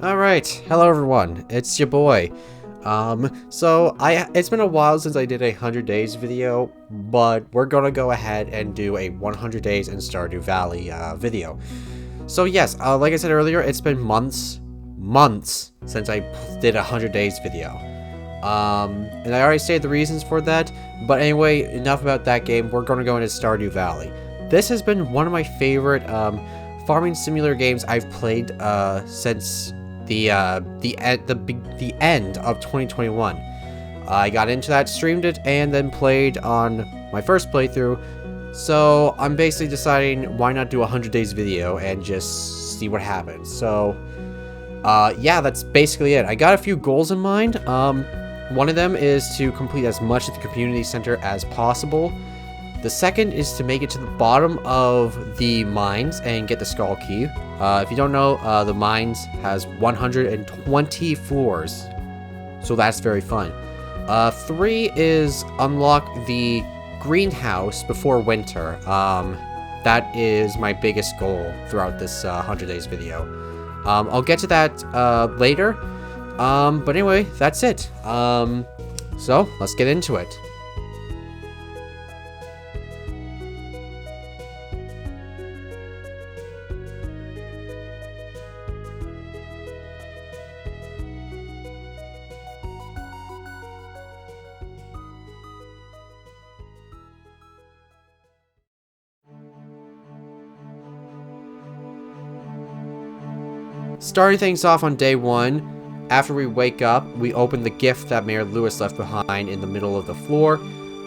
Alright, hello everyone, it's your boy. It's been a while since I did a 100 days video, but we're gonna go ahead and do a 100 days in Stardew Valley video. So yes, like I said earlier, it's been months since I did a 100 days video. And I already stated the reasons for that, but anyway, enough about that game. We're gonna go into Stardew Valley. This has been one of my favorite farming simulator games I've played since the end of 2021. I got into that, streamed it, and then played on my first playthrough. So I'm basically deciding why not do a 100 days video and just see what happens. So yeah, that's basically it. I got a few goals in mind. One of them is to complete as much of the community center as possible. The second is to make it to the bottom of the mines and get the skull key. If you don't know, the mines has 120 floors, so that's very fun. 3 is unlock the greenhouse before winter. That is my biggest goal throughout this 100 days video. I'll get to that later, but anyway, that's it. So let's get into it. Starting things off on day 1, after we wake up, we open the gift that Mayor Lewis left behind in the middle of the floor,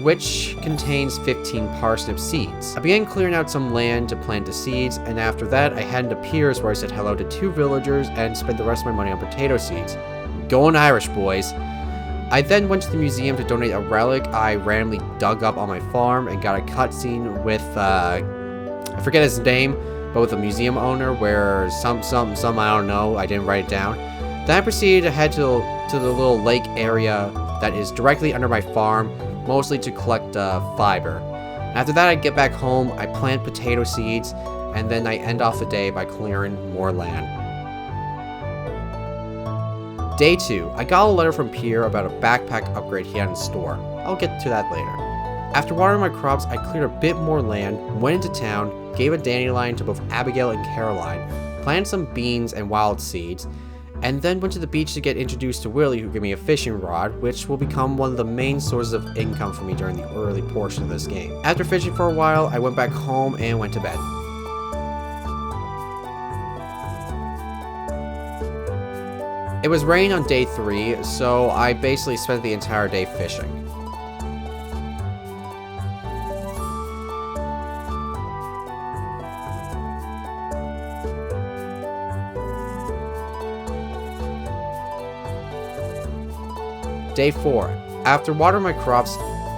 which contains 15 parsnip seeds. I began clearing out some land to plant the seeds, and after that, I headed to Piers where I said hello to 2 villagers and spent the rest of my money on potato seeds. Going Irish, boys! I then went to the museum to donate a relic I randomly dug up on my farm and got a cutscene with, I forget his name, but with a museum owner where some, I don't know, I didn't write it down. Then I proceeded to head to the little lake area that is directly under my farm, mostly to collect fiber. After that, I get back home, I plant potato seeds, and then I end off the day by clearing more land. Day 2, I got a letter from Pierre about a backpack upgrade he had in store. I'll get to that later. After watering my crops, I cleared a bit more land, went into town, gave a dandelion to both Abigail and Caroline, planted some beans and wild seeds, and then went to the beach to get introduced to Willie, who gave me a fishing rod, which will become one of the main sources of income for me during the early portion of this game. After fishing for a while, I went back home and went to bed. It was raining on day 3, so I basically spent the entire day fishing. Day 4. After watering my crops,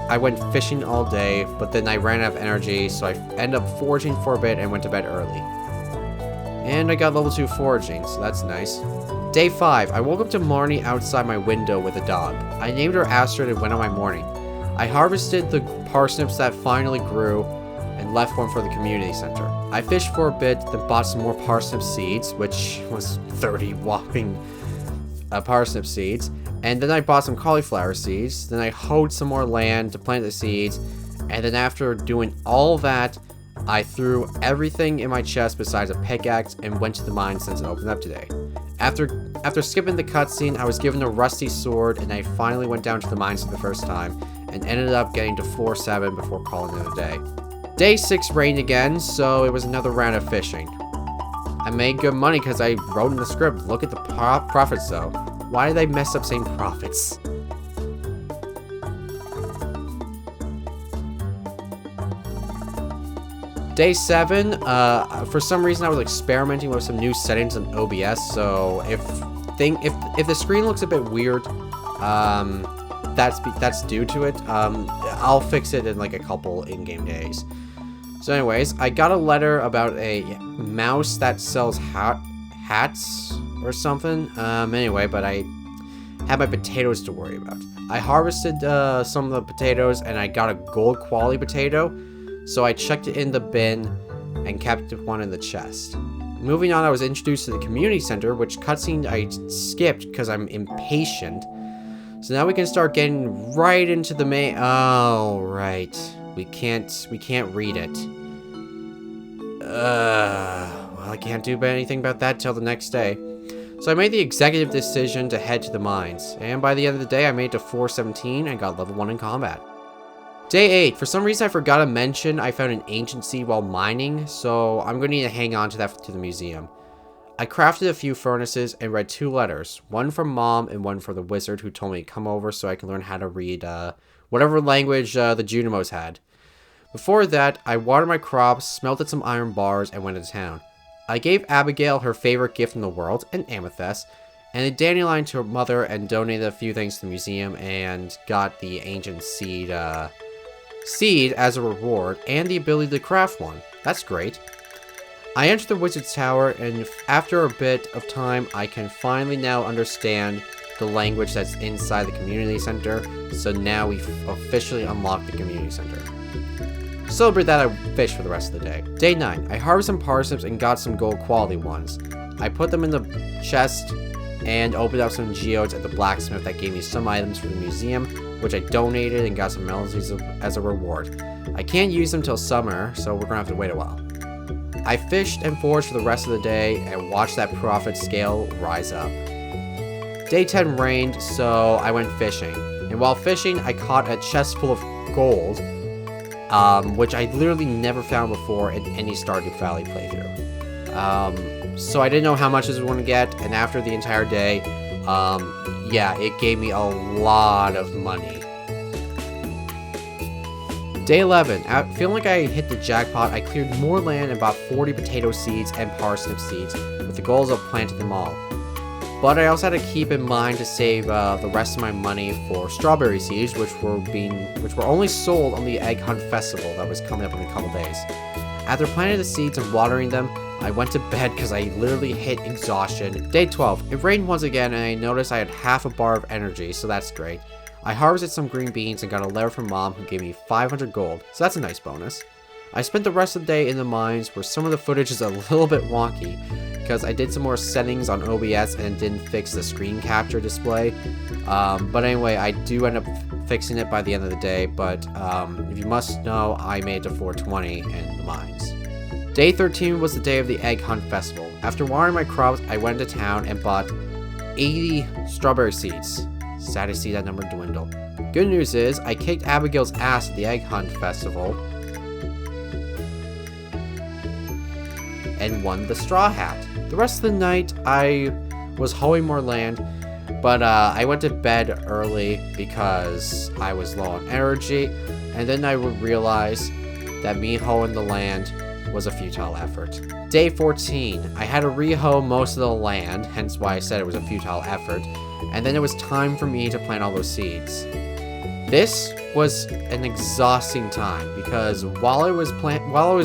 I went fishing all day, but then I ran out of energy, so I ended up foraging for a bit and went to bed early. And I got level 2 foraging, so that's nice. Day 5. I woke up to Marnie outside my window with a dog. I named her Astrid and went on my morning. I harvested the parsnips that finally grew and left one for the community center. I fished for a bit, then bought some more parsnip seeds, which was 30 whopping parsnip seeds. And then I bought some cauliflower seeds, then I hoed some more land to plant the seeds, and then after doing all that, I threw everything in my chest besides a pickaxe and went to the mine since it opened up today. After skipping the cutscene, I was given a rusty sword, and I finally went down to the mines for the first time, and ended up getting to floor 7 before calling it a day. Day 6 rained again, so it was another round of fishing. I made good money because I wrote in the script, look at the profits though. Why did they mess up saying profits? Day 7, for some reason I was experimenting with some new settings on OBS, so if the screen looks a bit weird, that's due to it. I'll fix it in like a couple in-game days. So anyways, I got a letter about a mouse that sells hats or something. Anyway, but I had my potatoes to worry about. I harvested some of the potatoes and I got a gold quality potato, so I chucked it in the bin and kept one in the chest. Moving on, I was introduced to the community center, which cutscene I skipped because I'm impatient. So now we can start getting right into the main. Oh, right. We can't read it. Well, I can't do anything about that till the next day. So I made the executive decision to head to the mines, and by the end of the day I made it to 417 and got level 1 in combat. Day 8, for some reason I forgot to mention I found an ancient seed while mining, so I'm going to need to hang on to that to the museum. I crafted a few furnaces and read 2 letters, one from Mom and one for the wizard who told me to come over so I can learn how to read whatever language the Junimos had. Before that, I watered my crops, smelted some iron bars, and went to town. I gave Abigail her favorite gift in the world, an amethyst, and a dandelion to her mother, and donated a few things to the museum, and got the ancient seed as a reward, and the ability to craft one. That's great. I entered the wizard's tower, and after a bit of time, I can finally now understand the language that's inside the community center, so now we've officially unlocked the community center. To celebrate that, I fished for the rest of the day. Day 9, I harvested some parsnips and got some gold quality ones. I put them in the chest and opened up some geodes at the blacksmith that gave me some items for the museum, which I donated and got some melons as a reward. I can't use them till summer, so we're gonna have to wait a while. I fished and foraged for the rest of the day and watched that profit scale rise up. Day 10 rained, so I went fishing. And while fishing, I caught a chest full of gold, which I literally never found before in any Stardew Valley playthrough. So I didn't know how much I was going to get, and after the entire day, yeah, it gave me a lot of money. Day 11, feeling like I hit the jackpot, I cleared more land and bought 40 potato seeds and parsnip seeds, with the goals of planting them all. But I also had to keep in mind to save the rest of my money for strawberry seeds, which were only sold on the Egg Hunt Festival that was coming up in a couple days. After planting the seeds and watering them, I went to bed because I literally hit exhaustion. Day 12, it rained once again and I noticed I had half a bar of energy, so that's great. I harvested some green beans and got a letter from Mom who gave me 500 gold, so that's a nice bonus. I spent the rest of the day in the mines where some of the footage is a little bit wonky, because I did some more settings on OBS and didn't fix the screen capture display. But anyway, I do end up fixing it by the end of the day, but if you must know, I made it to 420 in the mines. Day 13 was the day of the Egg Hunt Festival. After watering my crops, I went to town and bought 80 strawberry seeds. Sad to see that number dwindle. Good news is, I kicked Abigail's ass at the Egg Hunt Festival and won the straw hat. The rest of the night, I was hoeing more land, but I went to bed early because I was low on energy, and then I would realize that me hoeing the land was a futile effort. Day 14, I had to re-hoe most of the land, hence why I said it was a futile effort, and then it was time for me to plant all those seeds. This was an exhausting time because while I was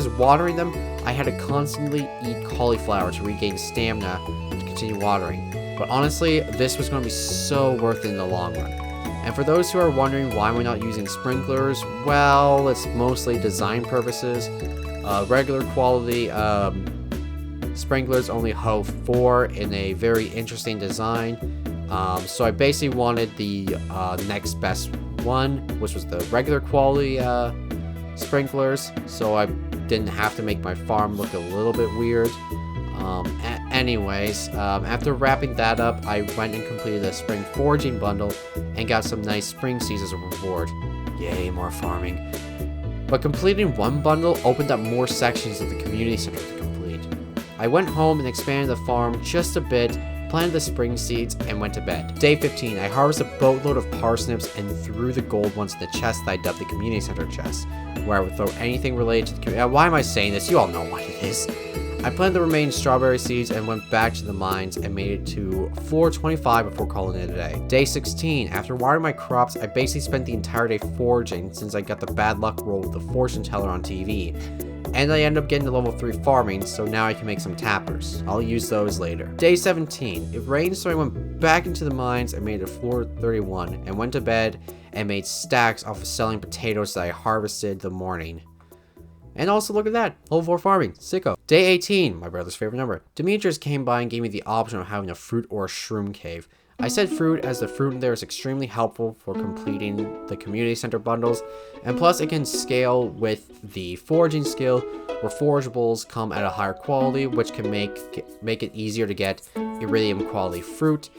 watering them, I had to constantly eat cauliflower to regain stamina to continue watering. But honestly, this was going to be so worth it in the long run. And for those who are wondering why we're not using sprinklers, well, it's mostly design purposes. Regular quality sprinklers only hoe 4 in a very interesting design. So I basically wanted the next best one, which was the regular quality sprinklers, so I didn't have to make my farm look a little bit weird. Anyways, after wrapping that up, I went and completed a spring foraging bundle and got some nice spring seeds as a reward. Yay, more farming. But completing one bundle opened up more sections of the community center to complete. I went home and expanded the farm just a bit, planted the spring seeds, and went to bed. Day 15, I harvested a boatload of parsnips and threw the gold ones in the chest that I dubbed the community center chest, where I would throw anything related to the community. Why am I saying this? You all know what it is. I planted the remaining strawberry seeds and went back to the mines and made it to 425 before calling it a day. Day 16, after watering my crops, I basically spent the entire day foraging since I got the bad luck roll with the fortune teller on TV. And I ended up getting to level 3 farming, so now I can make some tappers. I'll use those later. Day 17, it rained, so I went back into the mines and made it to floor 31 and went to bed and made stacks off of selling potatoes that I harvested the morning. And also look at that, level 4 farming, sicko. Day 18, my brother's favorite number. Demetrius came by and gave me the option of having a fruit or a shroom cave. I said fruit as the fruit in there is extremely helpful for completing the community center bundles, and plus it can scale with the foraging skill, where forageables come at a higher quality, which can make it easier to get iridium quality fruit.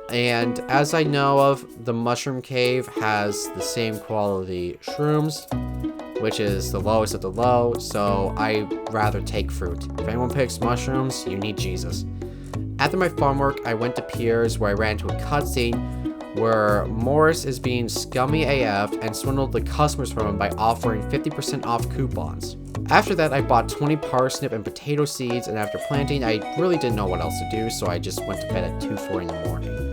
And as I know of, the mushroom cave has the same quality shrooms, which is the lowest of the low, so I rather take fruit. If anyone picks mushrooms, you need Jesus. After my farm work, I went to Pierre's, where I ran into a cutscene where Morris is being scummy AF and swindled the customers from him by offering 50% off coupons. After that, I bought 20 parsnip and potato seeds, and after planting, I really didn't know what else to do, so I just went to bed at 2:40 in the morning.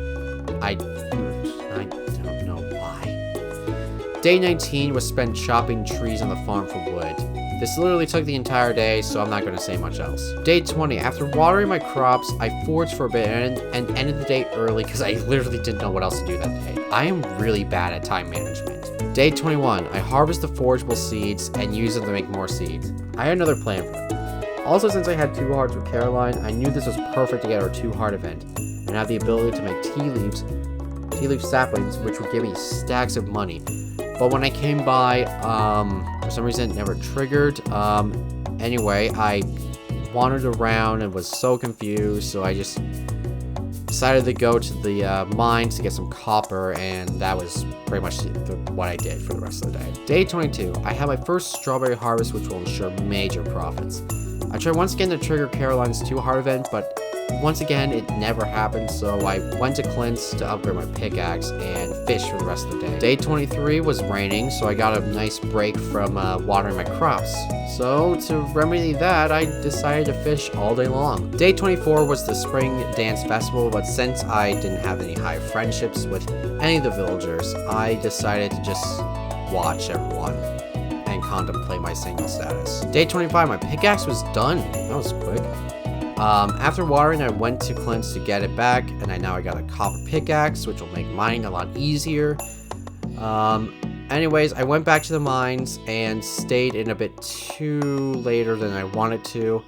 I don't know why. Day 19 was spent chopping trees on the farm for wood. This literally took the entire day, so I'm not going to say much else. Day 20, after watering my crops, I foraged for a bit and ended the day early because I literally didn't know what else to do that day. I am really bad at time management. Day 21, I harvest the forageable seeds and use them to make more seeds. I had another plan for it. Also, since I had 2 hearts with Caroline, I knew this was perfect to get our 2 heart event, and have the ability to make tea leaf saplings, which would give me stacks of money. But when I came by, for some reason it never triggered. Anyway, I wandered around and was so confused, so I just decided to go to the mines to get some copper, and that was pretty much what I did for the rest of the day. Day 22, I had my first strawberry harvest, which will ensure major profits. I tried once again to trigger Caroline's 2 heart event, but once again, it never happened, so I went to Clint's to upgrade my pickaxe and fish for the rest of the day. Day 23 was raining, so I got a nice break from watering my crops. So to remedy that, I decided to fish all day long. Day 24 was the spring dance festival, but since I didn't have any high friendships with any of the villagers, I decided to just watch everyone and contemplate my single status. Day 25, my pickaxe was done. That was quick. After watering, I went to Clint's to get it back, and I got a copper pickaxe, which will make mining a lot easier. Anyways, I went back to the mines and stayed in a bit too later than I wanted to.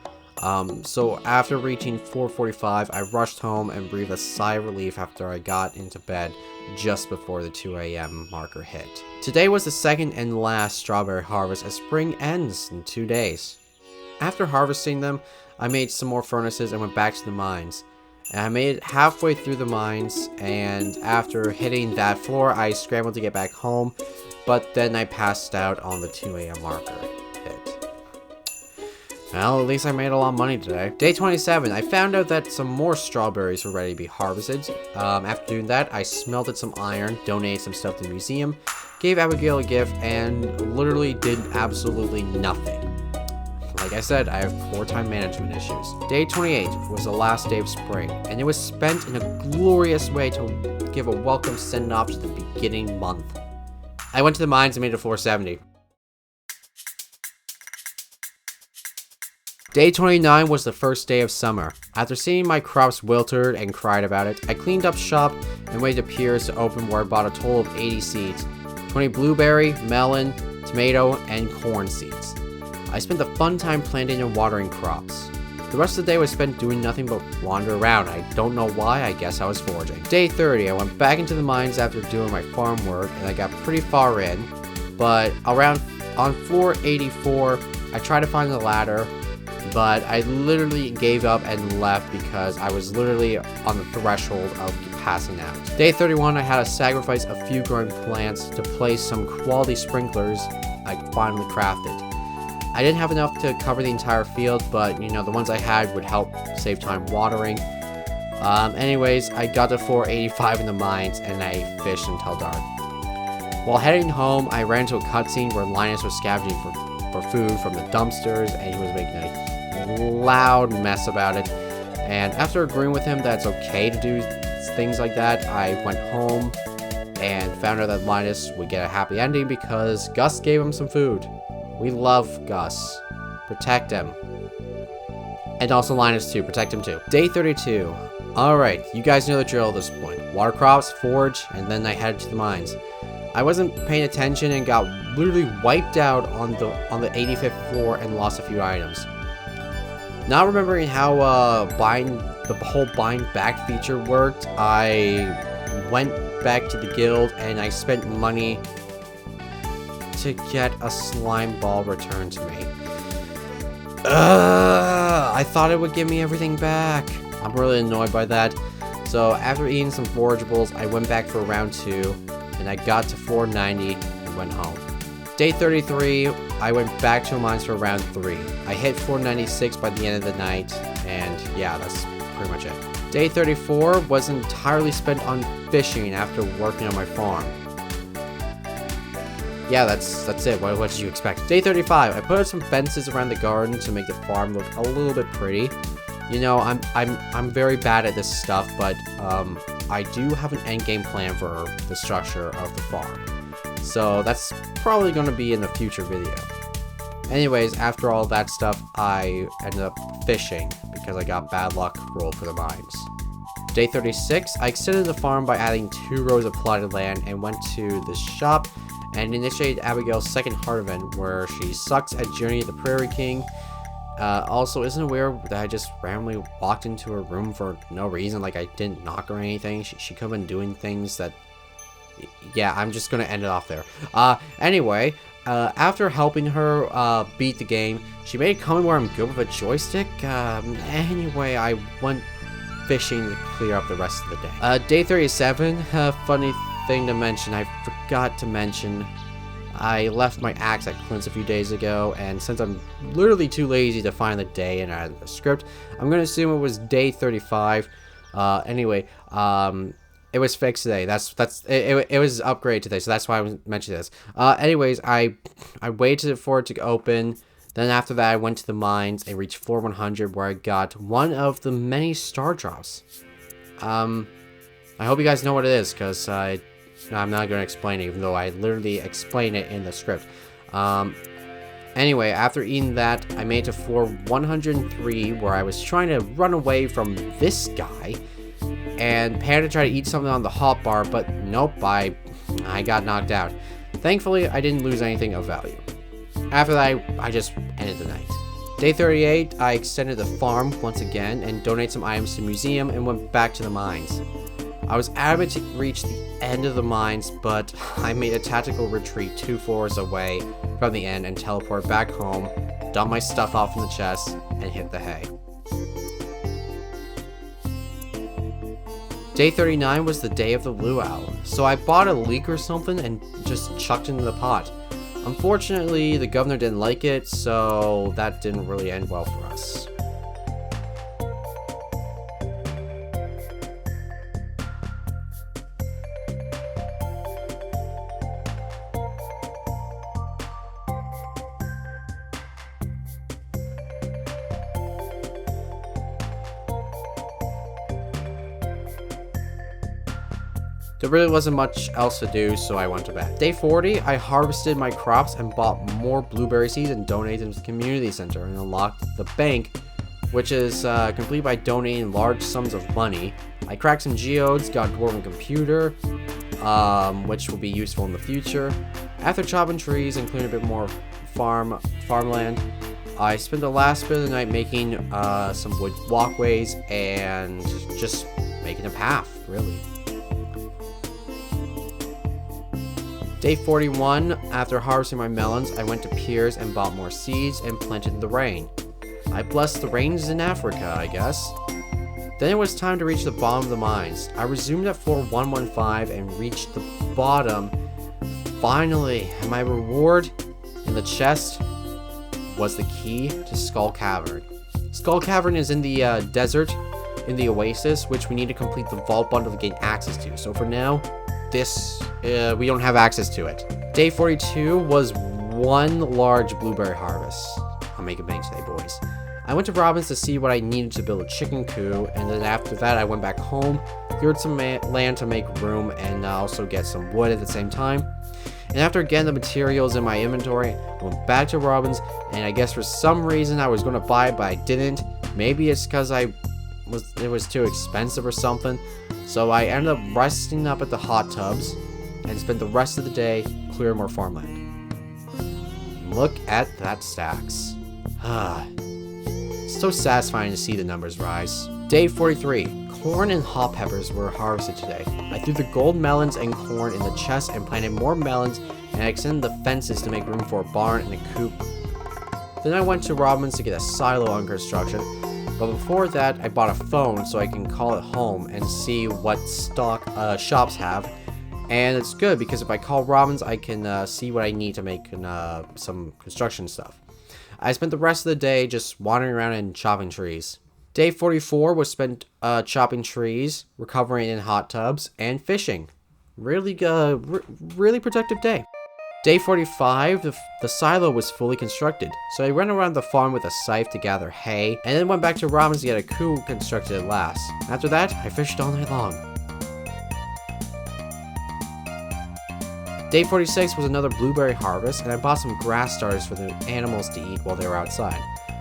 So after reaching 4:45, I rushed home and breathed a sigh of relief after I got into bed just before the 2 a.m. marker hit. Today was the second and last strawberry harvest, as spring ends in 2 days. After harvesting them, I made some more furnaces and went back to the mines. And I made it halfway through the mines, and after hitting that floor, I scrambled to get back home, but then I passed out on the 2 a.m. marker hit. Well, at least I made a lot of money today. Day 27, I found out that some more strawberries were ready to be harvested. After doing that, I smelted some iron, donated some stuff to the museum, gave Abigail a gift, and literally did absolutely nothing. Like I said, I have poor time management issues. Day 28 was the last day of spring, and it was spent in a glorious way to give a welcome send-off to the beginning month. I went to the mines and made it 470. Day 29 was the first day of summer. After seeing my crops wilted and cried about it, I cleaned up shop and waited to Pierre's to open, where I bought a total of 80 seeds. 20 blueberry, melon, tomato, and corn seeds. I spent a fun time planting and watering crops. The rest of the day was spent doing nothing but wander around. I don't know why, I guess I was foraging. Day 30, I went back into the mines after doing my farm work, and I got pretty far in, but around on floor 84, I tried to find the ladder, but I literally gave up and left because I was literally on the threshold of passing out. Day 31, I had to sacrifice a few growing plants to place some quality sprinklers I finally crafted. I didn't have enough to cover the entire field, but the ones I had would help save time watering. Anyways, I got to 485 in the mines and I fished until dark. While heading home, I ran into a cutscene where Linus was scavenging for food from the dumpsters, and he was making a loud mess about it. And after agreeing with him that it's okay to do things like that, I went home and found out that Linus would get a happy ending because Gus gave him some food. We love Gus. Protect him. And also Linus too. Protect him too. Day 32. Alright, you guys know the drill at this point. Water crops, forage, and then I headed to the mines. I wasn't paying attention and got literally wiped out on the 85th floor and lost a few items. Not remembering how the whole bind back feature worked, I went back to the guild and I spent money to get a slime ball returned to me. I thought it would give me everything back. I'm really annoyed by that. So after eating some forageables, I went back for round 2, and I got to 490 and went home. Day 33, I went back to the mines for round 3. I hit 496 by the end of the night, and yeah, that's pretty much it. Day 34 was entirely spent on fishing after working on my farm. Yeah, that's it. What did you expect? Day 35, I put up some fences around the garden to make the farm look a little bit pretty. You know, I'm very bad at this stuff, but I do have an endgame plan for the structure of the farm. So that's probably going to be in the future video. Anyways, after all that stuff, I ended up fishing because I got bad luck rolled for the mines. Day 36, I extended the farm by adding 2 rows of plotted land and went to the shop and initiated Abigail's second heart event where she sucks at Journey of the Prairie King. Also, isn't it weird that I just randomly walked into her room for no reason? Like, I didn't knock or anything. She could have been doing things that... Yeah, I'm just gonna end it off there. Anyway, after helping her beat the game, she made a comment where I'm good with a joystick. Anyway, I went fishing to clear up the rest of the day. Day 37, funny thing to mention, I forgot to mention... I left my axe at Clint's a few days ago, and since I'm literally too lazy to find the day in a script, I'm gonna assume it was day 35. Anyway, it was fixed today. It was upgraded today, so that's why I mentioned this. Anyways, I waited for it to open. Then after that, I went to the mines and reached floor 100, where I got one of the many star drops. I hope you guys know what it is, because I'm not going to explain it, even though I literally explain it in the script. Anyway, after eating that, I made it to floor 103, where I was trying to run away from this guy. And Panda tried to eat something on the hot bar, but nope, I got knocked out. Thankfully, I didn't lose anything of value. After that, I just ended the night. Day 38, I extended the farm once again and donated some items to the museum and went back to the mines. I was adamant to reach the end of the mines, but I made a tactical retreat 2 floors away from the end and teleported back home, dumped my stuff off in the chest, and hit the hay. Day 39 was the day of the luau, so I bought a leek or something and just chucked it into the pot. Unfortunately, the governor didn't like it, so that didn't really end well for us. There really wasn't much else to do, so I went to bed. Day 40, I harvested my crops and bought more blueberry seeds and donated them to the community center and unlocked the bank, which is complete by donating large sums of money. I cracked some geodes, got a dwarven computer, which will be useful in the future. After chopping trees and clearing a bit more farmland, I spent the last bit of the night making some wood walkways and just making a path, really. Day 41, after harvesting my melons, I went to Piers and bought more seeds and planted in the rain. I blessed the rains in Africa, I guess. Then it was time to reach the bottom of the mines. I resumed at floor 115 and reached the bottom. Finally, and my reward in the chest was the key to Skull Cavern. Skull Cavern is in the desert, in the oasis, which we need to complete the vault bundle to gain access to. So for now, we don't have access to it. Day 42 was one large blueberry harvest. I'm making bank today, boys. I went to Robin's to see what I needed to build a chicken coop, and then after that I went back home, cleared some land to make room, and also get some wood at the same time. And after getting the materials in my inventory, I went back to Robin's, and I guess for some reason I was going to buy it, but I didn't. Maybe it's because it was too expensive or something. So I ended up resting up at the hot tubs and spent the rest of the day clearing more farmland. Look at that stacks. so satisfying to see the numbers rise. Day 43. Corn and hot peppers were harvested today. I threw the gold melons and corn in the chest and planted more melons, and I extended the fences to make room for a barn and a coop. Then I went to Robin's to get a silo on construction, but before that I bought a phone so I can call it home and see what stock shops have. And it's good because if I call Robin's, I can see what I need to make some construction stuff. I spent the rest of the day just wandering around and chopping trees. Day 44 was spent chopping trees, recovering in hot tubs, and fishing. Really productive day. Day 45, the silo was fully constructed, so I ran around the farm with a scythe to gather hay, and then went back to Robin's to get a coop constructed at last. After that, I fished all night long. Day 46 was another blueberry harvest, and I bought some grass starters for the animals to eat while they were outside.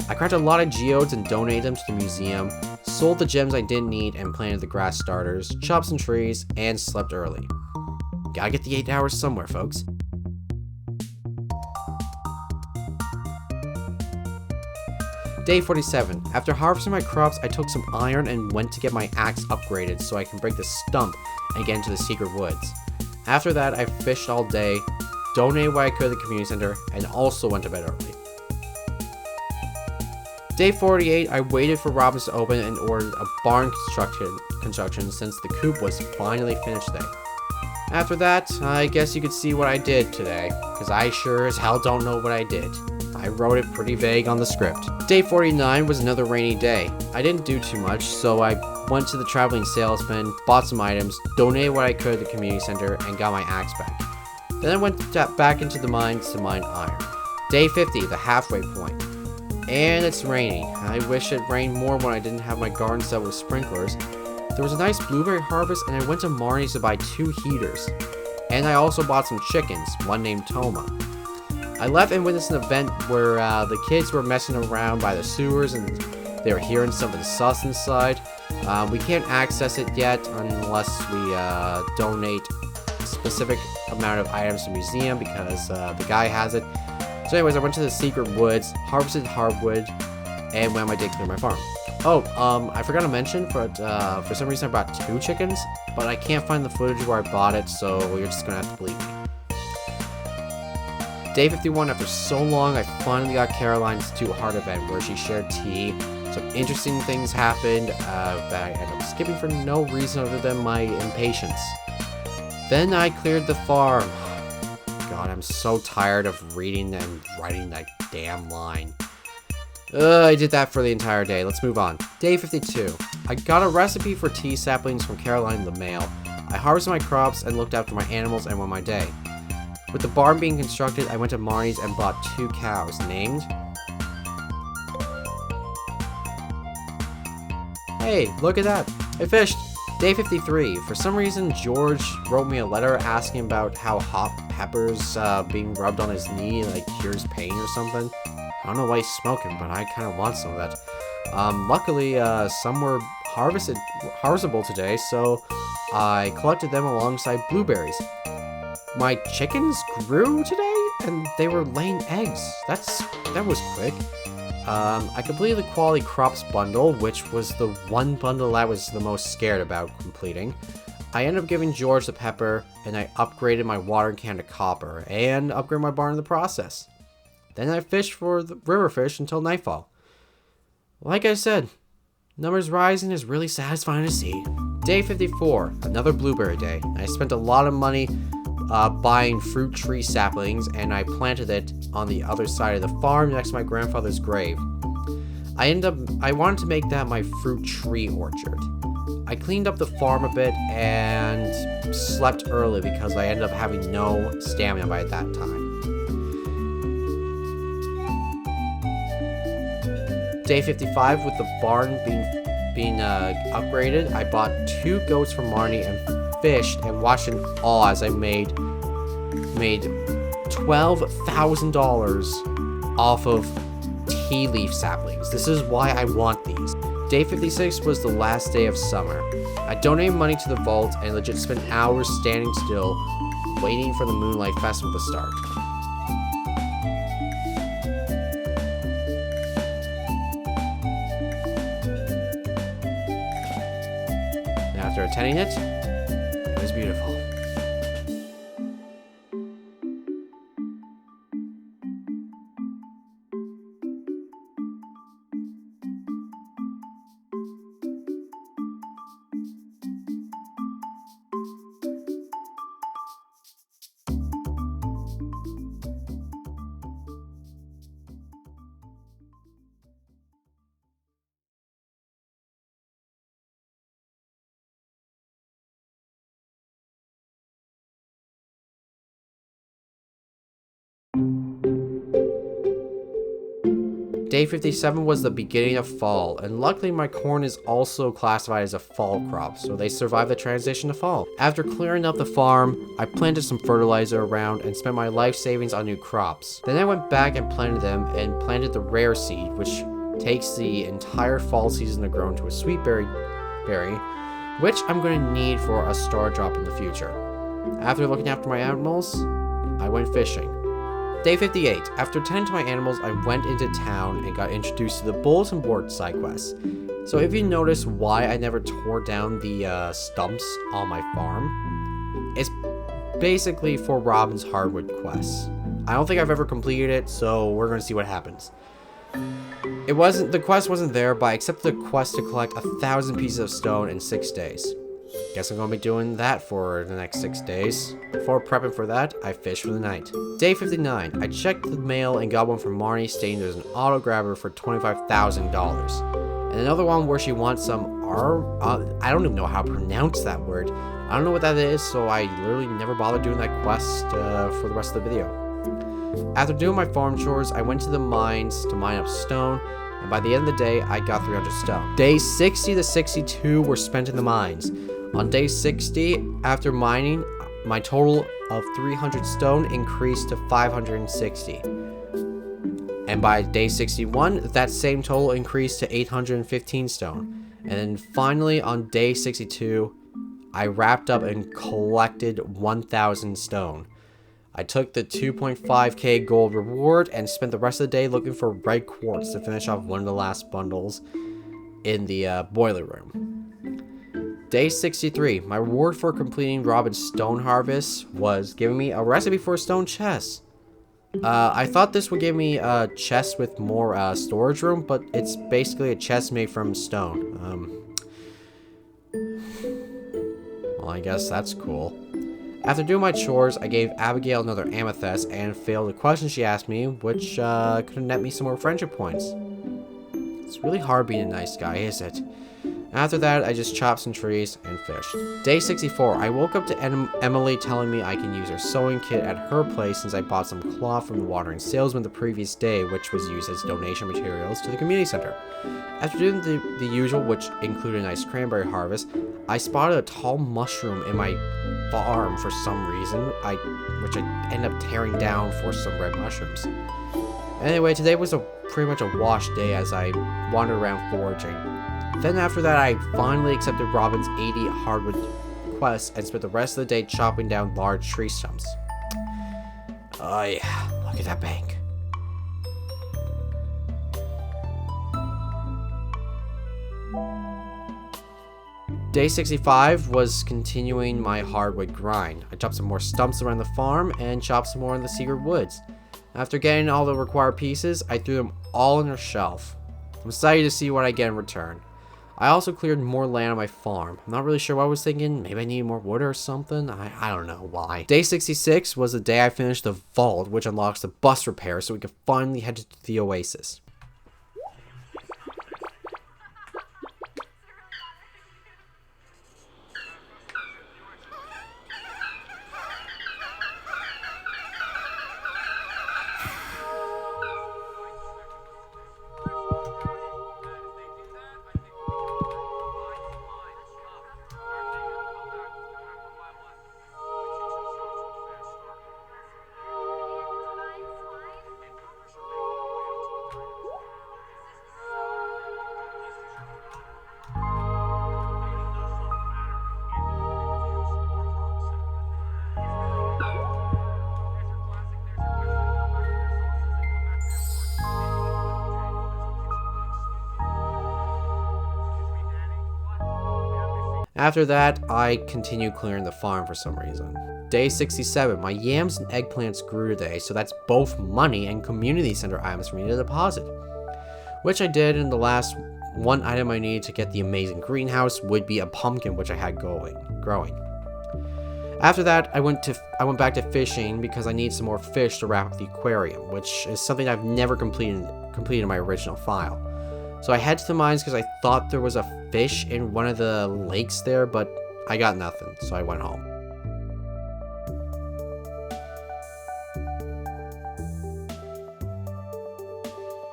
I crafted a lot of geodes and donated them to the museum, sold the gems I didn't need and planted the grass starters, chopped some trees, and slept early. Gotta get the 8 hours somewhere, folks. Day 47. After harvesting my crops, I took some iron and went to get my axe upgraded so I can break the stump and get into the secret woods. After that, I fished all day, donated what I could at the community center, and also went to bed early. Day 48, I waited for Robin's to open and ordered a barn construction since the coop was finally finished today. After that, I guess you could see what I did today, because I sure as hell don't know what I did. I wrote it pretty vague on the script. Day 49 was another rainy day. I didn't do too much, so I went to the traveling salesman, bought some items, donated what I could at the community center, and got my axe back. Then I went back into the mines to mine iron. Day 50, the halfway point. And it's raining. I wish it rained more when I didn't have my garden set with sprinklers. There was a nice blueberry harvest, and I went to Marnie's to buy 2 heaters. And I also bought some chickens, one named Toma. I left and witnessed an event where the kids were messing around by the sewers and they were hearing something sus inside. We can't access it yet unless we donate a specific amount of items to the museum because the guy has it. So anyways, I went to the secret woods, harvested hardwood, and went on my day through my farm. Oh, I forgot to mention, but for some reason I bought 2 chickens, but I can't find the footage where I bought it, so you're just gonna have to believe me. Day 51, after so long, I finally got Caroline's 2 Heart event where she shared tea. Some interesting things happened that I ended up skipping for no reason other than my impatience. Then I cleared the farm. God, I'm so tired of reading and writing that damn line. I did that for the entire day. Let's move on. Day 52. I got a recipe for tea saplings from Caroline the mail. I harvested my crops and looked after my animals and went my day. With the barn being constructed, I went to Marnie's and bought 2 cows named... Hey, look at that. I fished. Day 53. For some reason, George wrote me a letter asking about how hot peppers being rubbed on his knee like cures pain or something. I don't know why he's smoking, but I kind of want some of that. Luckily, some were harvestable today, so I collected them alongside blueberries. My chickens grew today, and they were laying eggs. That was quick. I completed the quality crops bundle, which was the one bundle I was the most scared about completing. I ended up giving George the pepper, and I upgraded my watering can to copper, and upgraded my barn in the process. Then I fished for the river fish until nightfall. Like I said, numbers rising is really satisfying to see. Day 54, another blueberry day. I spent a lot of money buying fruit tree saplings, and I planted it on the other side of the farm next to my grandfather's grave. I wanted to make that my fruit tree orchard. I cleaned up the farm a bit and slept early because I ended up having no stamina by that time. Day 55, with the barn being upgraded, I bought 2 goats from Marnie and fished and watched in awe as I made $12,000 off of tea leaf saplings. This is why I want these. Day 56 was the last day of summer. I donated money to the vault and legit spent hours standing still, waiting for the Moonlight Festival to start. started tending it. It was beautiful. Day 57 was the beginning of fall, and luckily my corn is also classified as a fall crop, so they survived the transition to fall. After clearing up the farm, I planted some fertilizer around and spent my life savings on new crops. Then I went back and planted them, and planted the rare seed, which takes the entire fall season to grow into a sweet berry, which I'm going to need for a star drop in the future. After looking after my animals, I went fishing. Day 58. After tending to my animals, I went into town and got introduced to the bulletin board side quest. So if you notice why I never tore down the stumps on my farm, it's basically for Robin's hardwood quest. I don't think I've ever completed it, so we're going to see what happens. The quest wasn't there, but I accepted the quest to collect 1,000 pieces of stone in 6 days. Guess I'm going to be doing that for the next 6 days. Before prepping for that, I fished for the night. Day 59. I checked the mail and got one from Marnie stating there's an auto grabber for $25,000. And another one where she wants some I don't even know how to pronounce that word. I don't know what that is, so I literally never bothered doing that quest for the rest of the video. After doing my farm chores, I went to the mines to mine up stone, and by the end of the day, I got 300 stone. Days 60 to 62 were spent in the mines. On day 60, after mining, my total of 300 stone increased to 560. And by day 61, that same total increased to 815 stone. And then finally, on day 62, I wrapped up and collected 1,000 stone. I took the 2.5k gold reward and spent the rest of the day looking for red quartz to finish off one of the last bundles in the boiler room. Day 63. My reward for completing Robin's stone harvest was giving me a recipe for a stone chest. I thought this would give me a chest with more storage room, but it's basically a chest made from stone. Well, I guess that's cool. After doing my chores, I gave Abigail another amethyst and failed a question she asked me, which could have net me some more friendship points. It's really hard being a nice guy, is it? After that, I just chopped some trees and fished. Day 64. I woke up to Emily telling me I can use her sewing kit at her place since I bought some cloth from the watering salesman the previous day, which was used as donation materials to the community center. After doing the usual, which included a nice cranberry harvest, I spotted a tall mushroom in my farm for some reason, which I ended up tearing down for some red mushrooms. Anyway, today was pretty much a wash day as I wandered around foraging. Then after that, I finally accepted Robin's 80 hardwood quest and spent the rest of the day chopping down large tree stumps. Oh yeah, look at that bank. Day 65 was continuing my hardwood grind. I chopped some more stumps around the farm and chopped some more in the secret woods. After getting all the required pieces, I threw them all in a shelf. I'm excited to see what I get in return. I also cleared more land on my farm. I'm not really sure what I was thinking. Maybe I needed more wood or something. I don't know why. Day 66 was the day I finished the vault, which unlocks the bus repair so we could finally head to the oasis. After that, I continued clearing the farm for some reason. Day 67, my yams and eggplants grew today, so that's both money and community center items for me to deposit. Which I did, and the last one item I needed to get the amazing greenhouse would be a pumpkin which I had growing. After that, I went back to fishing because I need some more fish to wrap up the aquarium, which is something I've never completed in my original file. So I head to the mines because I thought there was a fish in one of the lakes there, but I got nothing, so I went home.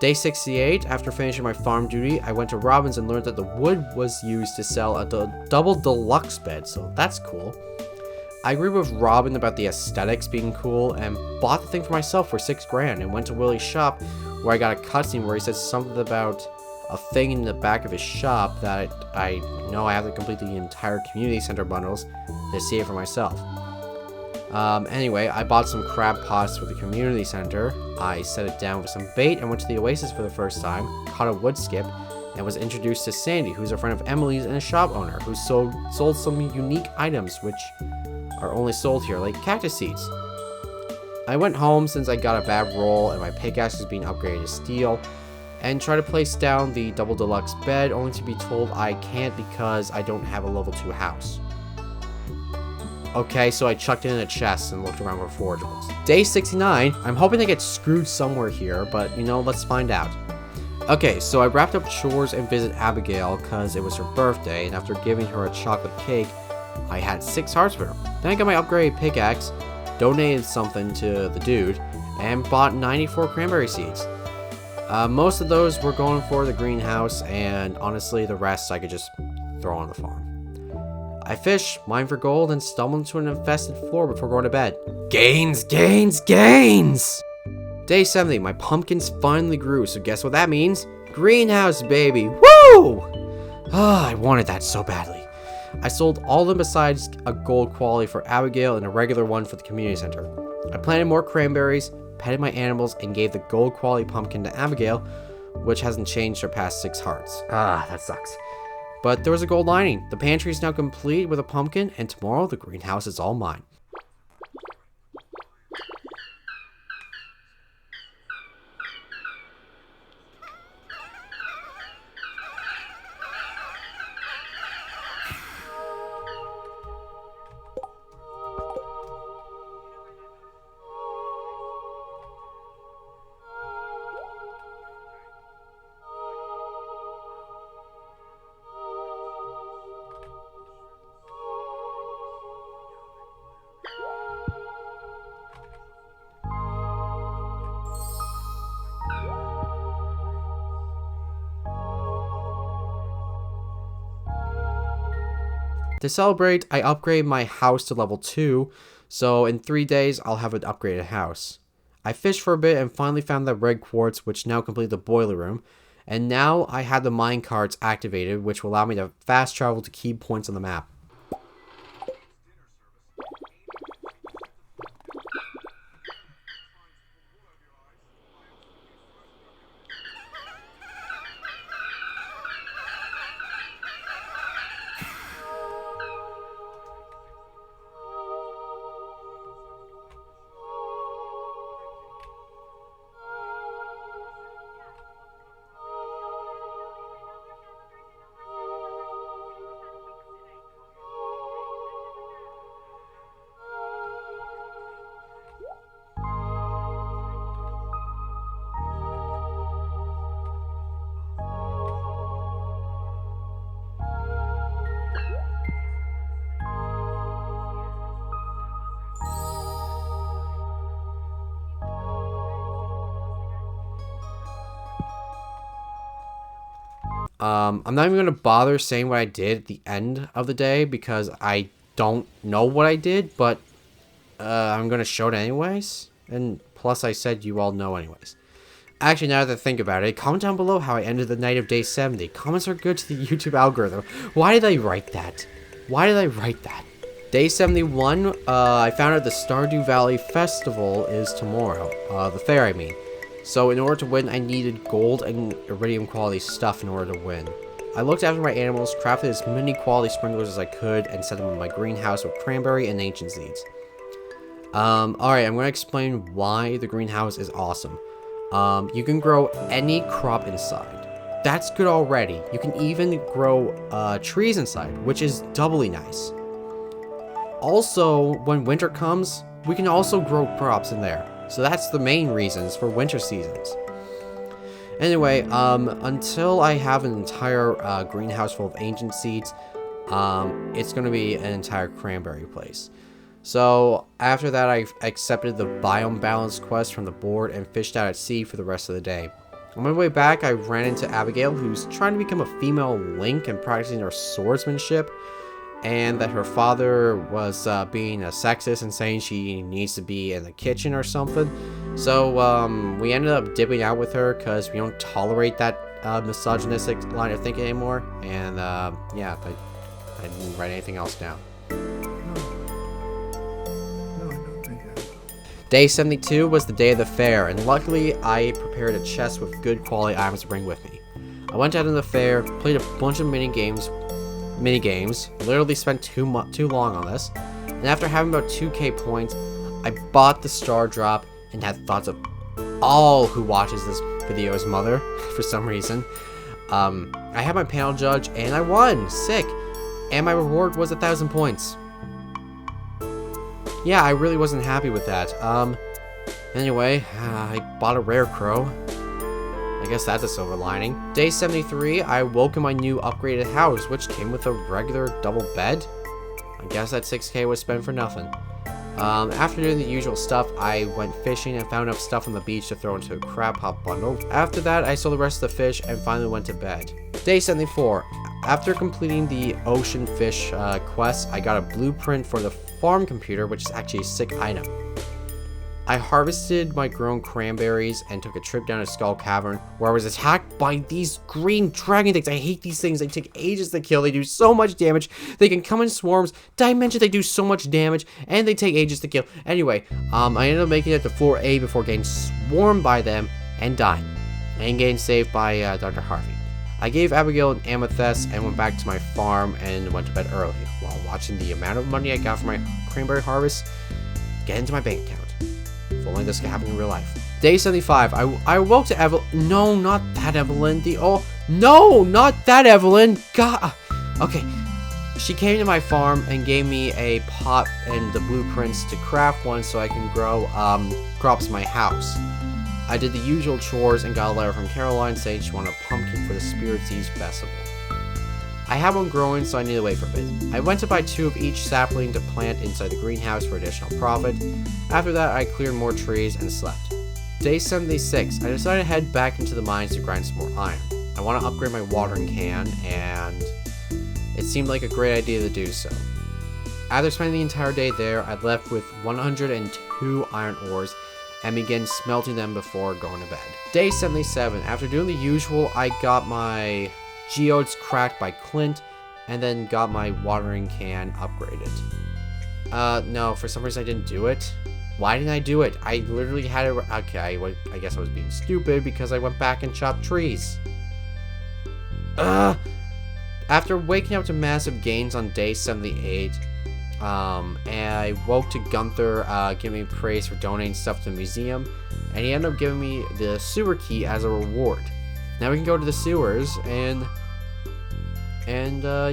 Day 68, after finishing my farm duty, I went to Robin's and learned that the wood was used to sell a double deluxe bed, so that's cool. I agreed with Robin about the aesthetics being cool and bought the thing for myself for $6,000 and went to Willie's shop where I got a cutscene where he said something about a thing in the back of his shop that I know I have to complete the entire community center bundles to see it for myself. Anyway, I bought some crab pots for the community center. I set it down with some bait and went to the Oasis for the first time, caught a wood skip, and was introduced to Sandy, who's a friend of Emily's and a shop owner who sold some unique items which are only sold here, like cactus seeds. I went home since I got a bad roll and my pickaxe is being upgraded to steel, and try to place down the double deluxe bed only to be told I can't because I don't have a level 2 house. Okay, so I chucked it in a chest and looked around for forageables. Day 69, I'm hoping to get screwed somewhere here, but let's find out. Okay, so I wrapped up chores and visited Abigail because it was her birthday, and after giving her a chocolate cake, I had 6 hearts for her. Then I got my upgraded pickaxe, donated something to the dude, and bought 94 cranberry seeds. Most of those were going for the greenhouse, and honestly, the rest I could just throw on the farm. I fished, mined for gold, and stumbled into an infested floor before going to bed. Gains, gains, gains! Day 70, my pumpkins finally grew, so guess what that means? Greenhouse, baby! Woo! Ah, I wanted that so badly. I sold all of them besides a gold quality for Abigail and a regular one for the community center. I planted more cranberries, petted my animals, and gave the gold quality pumpkin to Abigail, which hasn't changed her past 6 hearts. Ah, that sucks. But there was a gold lining. The pantry is now complete with a pumpkin, and tomorrow the greenhouse is all mine. To celebrate, I upgraded my house to level 2, so in 3 days I'll have an upgraded house. I fished for a bit and finally found the red quartz, which now complete the boiler room, and now I have the mine carts activated, which will allow me to fast travel to key points on the map. I'm not even going to bother saying what I did at the end of the day because I don't know what I did, but I'm going to show it anyways. And plus I said you all know anyways. Actually, now that I think about it, comment down below how I ended the night of day 70. Comments are good to the YouTube algorithm. Why did I write that? Why did I write that? Day 71, I found out the Stardew Valley Festival is tomorrow. The fair, I mean. So in order to win, I needed gold and iridium quality stuff in order to win. I looked after my animals, crafted as many quality sprinklers as I could, and set them in my greenhouse with cranberry and ancient seeds. Alright, I'm going to explain why the greenhouse is awesome. You can grow any crop inside. That's good already. You can even grow trees inside, which is doubly nice. Also, when winter comes, we can also grow crops in there. So that's the main reasons for winter seasons. Anyway, until I have an entire greenhouse full of ancient seeds, it's going to be an entire cranberry place. So after that, I accepted the biome balance quest from the board and fished out at sea for the rest of the day. On my way back, I ran into Abigail, who's trying to become a female Link and practicing her swordsmanship, and that her father was being a sexist and saying she needs to be in the kitchen or something. So we ended up dipping out with her because we don't tolerate that misogynistic line of thinking anymore. And yeah, I didn't write anything else down. Day 72 was the day of the fair, and luckily I prepared a chest with good quality items to bring with me. I went out on the fair, played a bunch of mini games, literally spent too long on this, and after having about 2k points, I bought the star drop and had thoughts of all who watches this video's mother, for some reason. I had my panel judge, and I won! Sick! And my reward was 1,000 points. Yeah, I really wasn't happy with that. Anyway, I bought a rare crow. I guess that's a silver lining. Day 73, I woke in my new upgraded house, which came with a regular double bed. I guess that 6k was spent for nothing. After doing the usual stuff, I went fishing and found enough stuff on the beach to throw into a crab pot bundle. After that, I sold the rest of the fish and finally went to bed. Day 74, after completing the ocean fish quest, I got a blueprint for the farm computer, which is actually a sick item. I harvested my grown cranberries and took a trip down to Skull Cavern, where I was attacked by these green dragon things. I hate these things. They take ages to kill. They do so much damage. They can come in swarms. Did I mention they do so much damage? And they take ages to kill. Anyway, I ended up making it to floor A before getting swarmed by them and dying. And getting saved by Dr. Harvey. I gave Abigail an amethyst and went back to my farm and went to bed early, while watching the amount of money I got from my cranberry harvest get into my bank account. If only this could happen in real life. Day 75, I woke to Evelyn. No, not that Evelyn. No, not that Evelyn. God. Okay. She came to my farm and gave me a pot and the blueprints to craft one so I can grow crops in my house. I did the usual chores and got a letter from Caroline saying she wanted a pumpkin for the Spirit Seeds Festival. I had one growing, so I needed to wait for a bit. I went to buy 2 of each sapling to plant inside the greenhouse for additional profit. After that, I cleared more trees and slept. Day 76, I decided to head back into the mines to grind some more iron. I want to upgrade my watering can, and it seemed like a great idea to do so. After spending the entire day there, I left with 102 iron ores and began smelting them before going to bed. Day 77, after doing the usual, I got my geodes cracked by Clint, and then got my watering can upgraded. No, for some reason I didn't do it. Why didn't I do it? I literally had it. Okay, I guess I was being stupid because I went back and chopped trees. After waking up to massive gains on day 78, and I woke to Gunther giving me praise for donating stuff to the museum, and he ended up giving me the sewer key as a reward. Now we can go to the sewers, and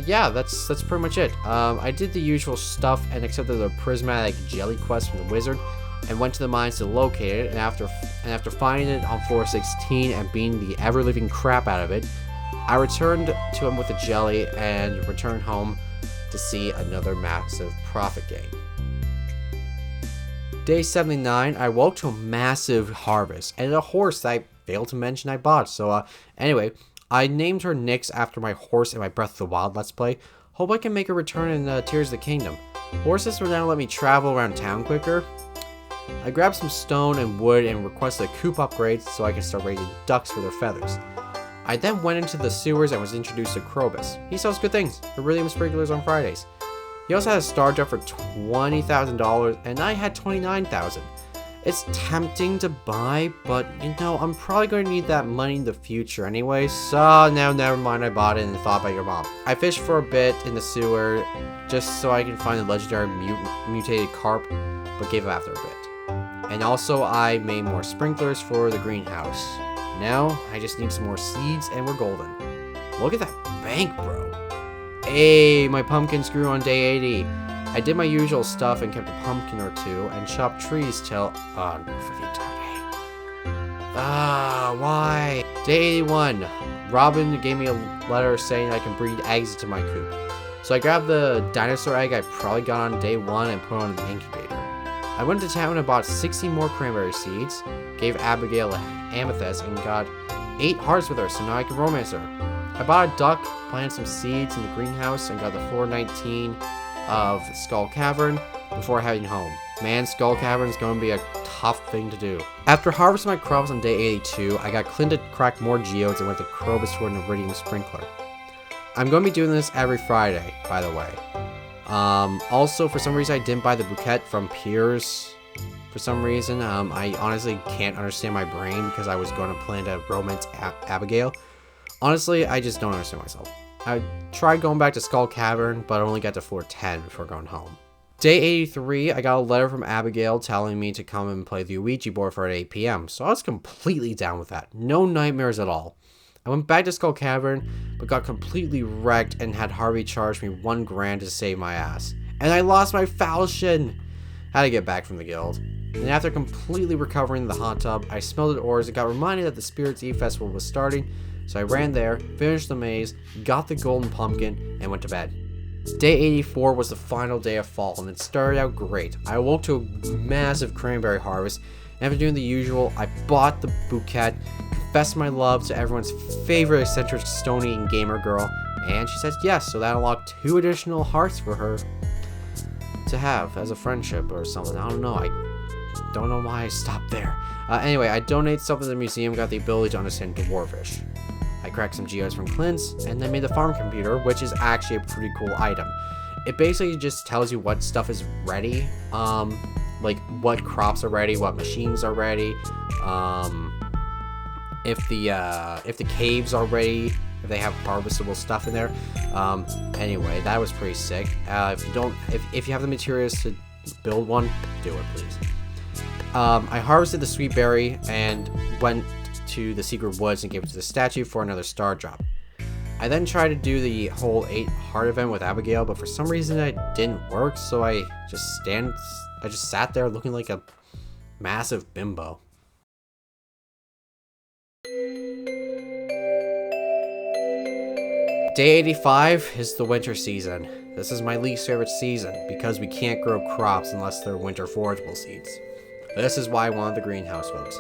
yeah, that's pretty much it. I did the usual stuff and accepted the prismatic jelly quest from the wizard, and went to the mines to locate it. And after finding it on floor 16 and beating the ever-living crap out of it, I returned to him with a jelly and returned home to see another massive profit gain. Day 79, I woke to a massive harvest and a horse that I failed to mention I bought. So anyway, I named her Nyx after my horse in my Breath of the Wild Let's Play. Hope I can make a return in Tears of the Kingdom. Horses will now let me travel around town quicker. I grabbed some stone and wood and requested a coop upgrade so I can start raising ducks for their feathers. I then went into the sewers and was introduced to Krobus. He sells good things, beryllium sprinklers on Fridays. He also had a Stardew for $20,000 and I had $29,000. It's tempting to buy, but you know, I'm probably going to need that money in the future anyway, so now never mind, I bought it and thought about your mom. I fished for a bit in the sewer just so I can find the legendary mutated carp, but gave up after a bit. And also I made more sprinklers for the greenhouse. Now I just need some more seeds and we're golden. Look at that bank, bro. Hey, my pumpkins grew on day 80. I did my usual stuff and kept a pumpkin or two and chopped trees till, for the entire day. Why? Day 81. Robin gave me a letter saying I can breed eggs into my coop. So I grabbed the dinosaur egg I probably got on day 1 and put it on the incubator. I went to town and bought 60 more cranberry seeds, gave Abigail an amethyst, and got 8 hearts with her so now I can romance her. I bought a duck, planted some seeds in the greenhouse, and got the 419 of Skull Cavern before heading home. Man, Skull Cavern is going to be a tough thing to do. After harvesting my crops on day 82, I got Clint to crack more geodes and went to Krobus for an iridium sprinkler. I'm going to be doing this every Friday, by the way. Also, for some reason, I didn't buy the bouquet from Piers. For some reason, I honestly can't understand my brain because I was going to plan to romance Abigail. Honestly, I just don't understand myself. I tried going back to Skull Cavern, but I only got to floor 10 before going home. Day 83, I got a letter from Abigail telling me to come and play the Ouija board for at 8 p.m., so I was completely down with that. No nightmares at all. I went back to Skull Cavern, but got completely wrecked and had Harvey charge me $1 grand to save my ass. And I lost my falchion! Had to get back from the guild. And after completely recovering in the hot tub, I smelled the ores and got reminded that the Spirits Eve Festival was starting, so I ran there, finished the maze, got the golden pumpkin, and went to bed. Day 84 was the final day of fall, and it started out great. I awoke to a massive cranberry harvest, and after doing the usual, I bought the bouquet, confessed my love to everyone's favorite eccentric stone-eating gamer girl, and she says yes, so that unlocked 2 additional hearts for her to have as a friendship or something. I don't know. I don't know why I stopped there. Anyway, I donated something to the museum, got the ability to understand Dwarvish. I cracked some geodes from Clint's, and then made the farm computer, which is actually a pretty cool item. It basically just tells you what stuff is ready, like what crops are ready, what machines are ready, if the caves are ready, if they have harvestable stuff in there. Anyway, that was pretty sick. If you have the materials to build one, do it, please. I harvested the sweet berry and went to the secret woods and gave it to the statue for another star drop. I then tried to do the whole 8 heart event with Abigail, but for some reason it didn't work, so I just sat there looking like a massive bimbo. Day 85 is the winter season. This is my least favorite season because we can't grow crops unless they're winter forageable seeds. This is why I wanted the greenhouse folks.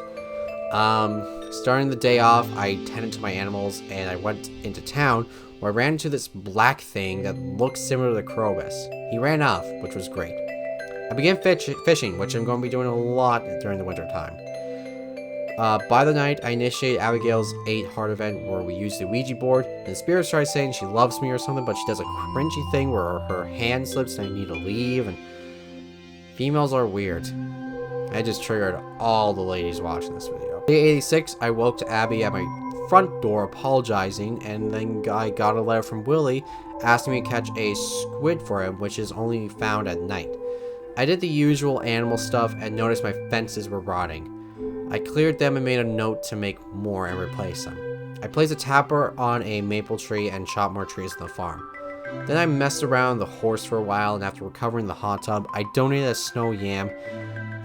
Starting the day off, I tended to my animals and I went into town where I ran into this black thing that looked similar to the Krobus. He ran off, which was great. I began fishing, which I'm going to be doing a lot during the winter time. By the night, I initiated Abigail's 8 heart event where we used the Ouija board, and the spirits tried saying she loves me or something, but she does a cringy thing where her hand slips and I need to leave, and females are weird. I just triggered all the ladies watching this video. Day 86, I woke to Abby at my front door apologizing, and then I got a letter from Willie asking me to catch a squid for him, which is only found at night. I did the usual animal stuff and noticed my fences were rotting. I cleared them and made a note to make more and replace them. I placed a tapper on a maple tree and chopped more trees on the farm. Then I messed around the horse for a while, and after recovering the hot tub, I donated a snow yam,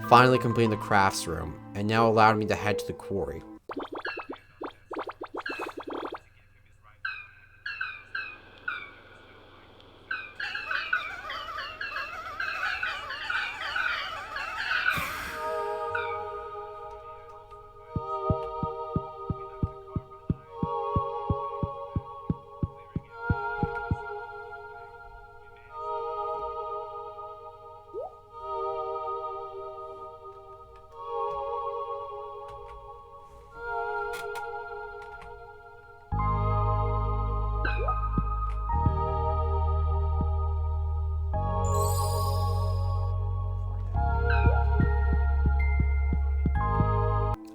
finally completing the crafts room, and now allowed me to head to the quarry.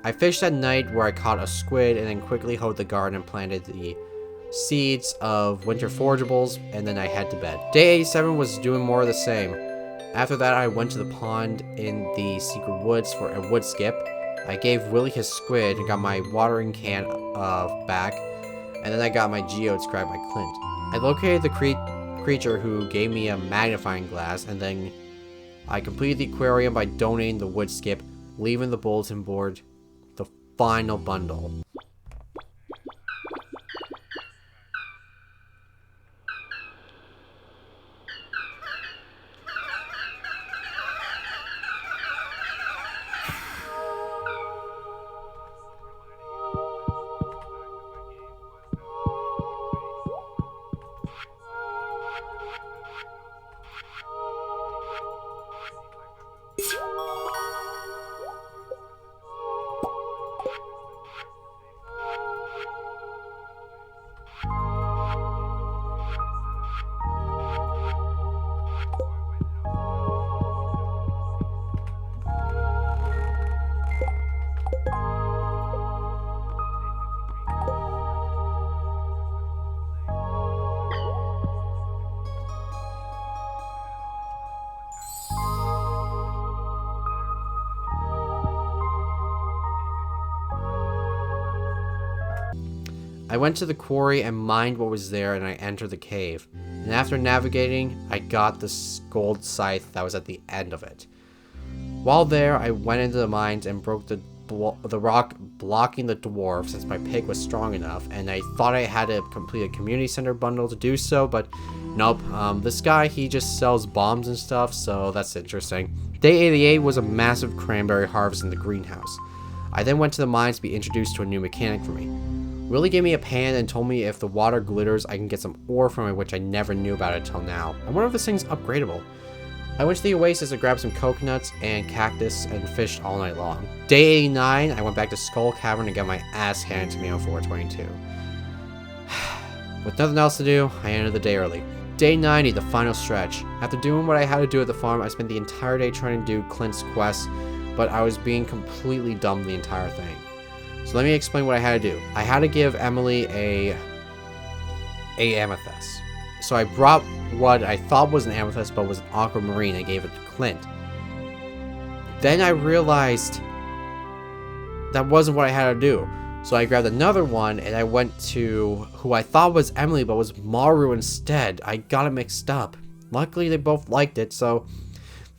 I fished at night where I caught a squid and then quickly hoed the garden and planted the seeds of winter forageables, and then I head to bed. Day 87 was doing more of the same. After that, I went to the pond in the secret woods for a wood skip. I gave Willie his squid and got my watering can back, and then I got my geode scribe by Clint. I located the creature who gave me a magnifying glass, and then I completed the aquarium by donating the wood skip, leaving the bulletin board the final bundle. I went to the quarry and mined what was there, and I entered the cave. And after navigating, I got the gold scythe that was at the end of it. While there, I went into the mines and broke the rock blocking the dwarf since my pig was strong enough, and I thought I had to complete a community center bundle to do so, but nope. This guy, he just sells bombs and stuff, so that's interesting. Day 88 was a massive cranberry harvest in the greenhouse. I then went to the mines to be introduced to a new mechanic for me. Willie gave me a pan and told me if the water glitters, I can get some ore from it, which I never knew about until now. I wonder if this thing's upgradable. I went to the oasis to grab some coconuts and cactus and fished all night long. Day 89, I went back to Skull Cavern and got my ass handed to me on 422. With nothing else to do, I ended the day early. Day 90, the final stretch. After doing what I had to do at the farm, I spent the entire day trying to do Clint's quest, but I was being completely dumb the entire thing. So let me explain what I had to do. I had to give Emily a amethyst. So I brought what I thought was an amethyst but was an aquamarine and gave it to Clint. Then I realized that wasn't what I had to do. So I grabbed another one and I went to who I thought was Emily but was Maru instead. I got it mixed up. Luckily they both liked it, so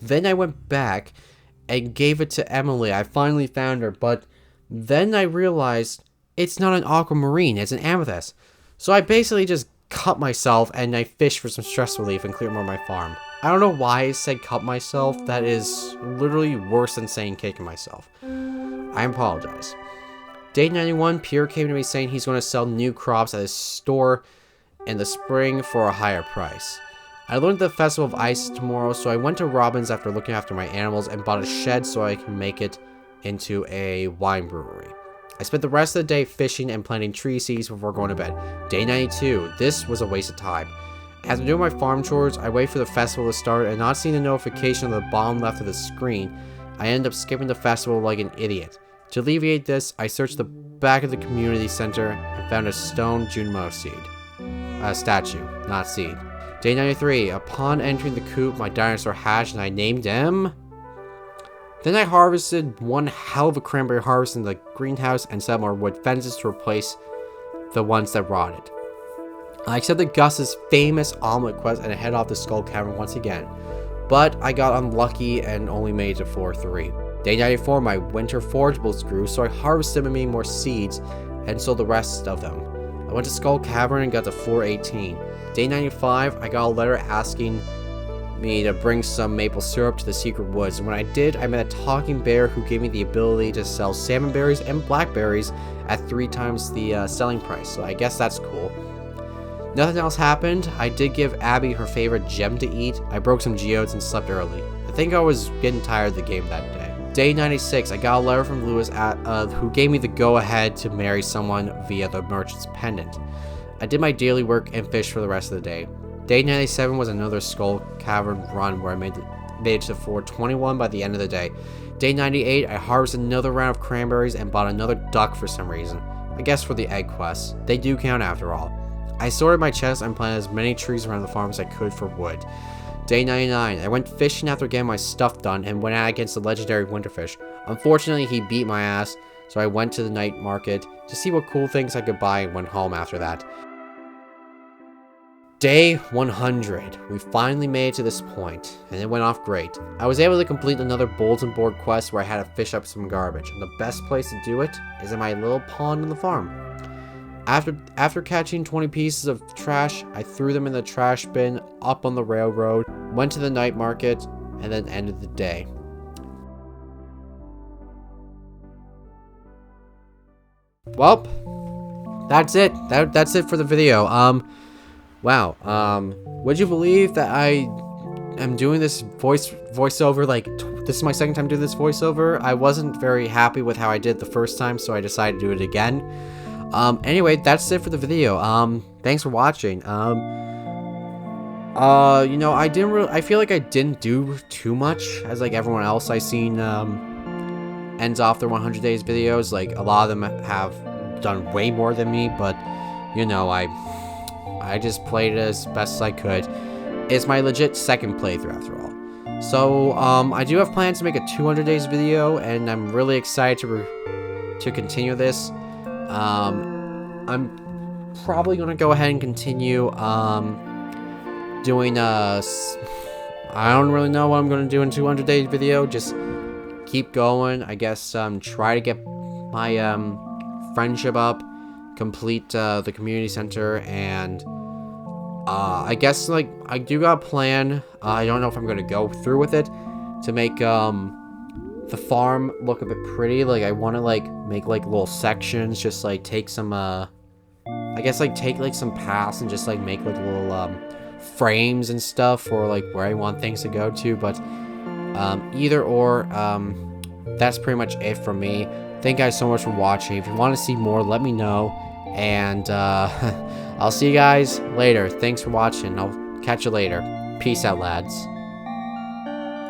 then I went back and gave it to Emily. I finally found her, but then I realized it's not an aquamarine, it's an amethyst. So I basically just cut myself and I fished for some stress relief and cleared more of my farm. I don't know why I said cut myself. That is literally worse than saying kicking myself. I apologize. Day 91, Pierre came to me saying he's going to sell new crops at his store in the spring for a higher price. I learned the Festival of Ice tomorrow, so I went to Robin's after looking after my animals and bought a shed so I can make it into a wine brewery. I spent the rest of the day fishing and planting tree seeds before going to bed. Day 92, this was a waste of time. After doing my farm chores, I waited for the festival to start and not seeing the notification on the bottom left of the screen, I ended up skipping the festival like an idiot. To alleviate this, I searched the back of the community center and found a stone Junmo statue, not seed. Day 93, upon entering the coop, my dinosaur hatched and I named him. Then I harvested one hell of a cranberry harvest in the greenhouse and set more wood fences to replace the ones that rotted. I accepted Gus's famous omelet quest and I head off to Skull Cavern once again, but I got unlucky and only made it to 4-3. Day 94, my winter forageables grew, so I harvested and made more seeds and sold the rest of them. I went to Skull Cavern and got to 418. Day 95, I got a letter asking me to bring some maple syrup to the secret woods, and when I did, I met a talking bear who gave me the ability to sell salmon berries and blackberries at 3 times the selling price, so I guess that's cool. Nothing else happened. I did give Abby her favorite gem to eat. I broke some geodes and slept early. I think I was getting tired of the game that day. Day 96, I got a letter from Lewis who gave me the go-ahead to marry someone via the merchant's pendant. I did my daily work and fished for the rest of the day. Day 97 was another Skull Cavern run where I made made it to floor 21 by the end of the day. Day 98, I harvested another round of cranberries and bought another duck for some reason. I guess for the egg quests. They do count after all. I sorted my chest and planted as many trees around the farm as I could for wood. Day 99, I went fishing after getting my stuff done and went out against the legendary winterfish. Unfortunately, he beat my ass, so I went to the night market to see what cool things I could buy and went home after that. Day 100. We finally made it to this point, and it went off great. I was able to complete another bulletin board quest where I had to fish up some garbage, and the best place to do it is in my little pond on the farm. After catching 20 pieces of trash, I threw them in the trash bin up on the railroad, went to the night market, and then ended the day. Well, that's it. That's it for the video. Wow. Would you believe that I am doing this voiceover? Like, this is my second time doing this voiceover. I wasn't very happy with how I did the first time, so I decided to do it again. Anyway, that's it for the video. Thanks for watching. You know, I feel like I didn't do too much as like everyone else I seen, ends off their 100 days videos. Like, a lot of them have done way more than me, but, you know, I just played it as best as I could. It's my legit second playthrough after all. So, I do have plans to make a 200 days video, and I'm really excited to continue this. I'm probably gonna go ahead and continue, doing, I don't really know what I'm gonna do in 200 days video. Just keep going, I guess. Try to get my, friendship up, complete, the community center, and, I guess, like, I do got a plan. I don't know if I'm gonna go through with it to make, the farm look a bit pretty. Like, I want to, like, make, like, little sections, just, like, take some, I guess, like, take, like, some paths and just, like, make, like, little, frames and stuff for, like, where I want things to go to, but, either or, that's pretty much it from me. Thank you guys so much for watching. If you want to see more, let me know, and, I'll see you guys later. Thanks for watching. I'll catch you later. Peace out, lads.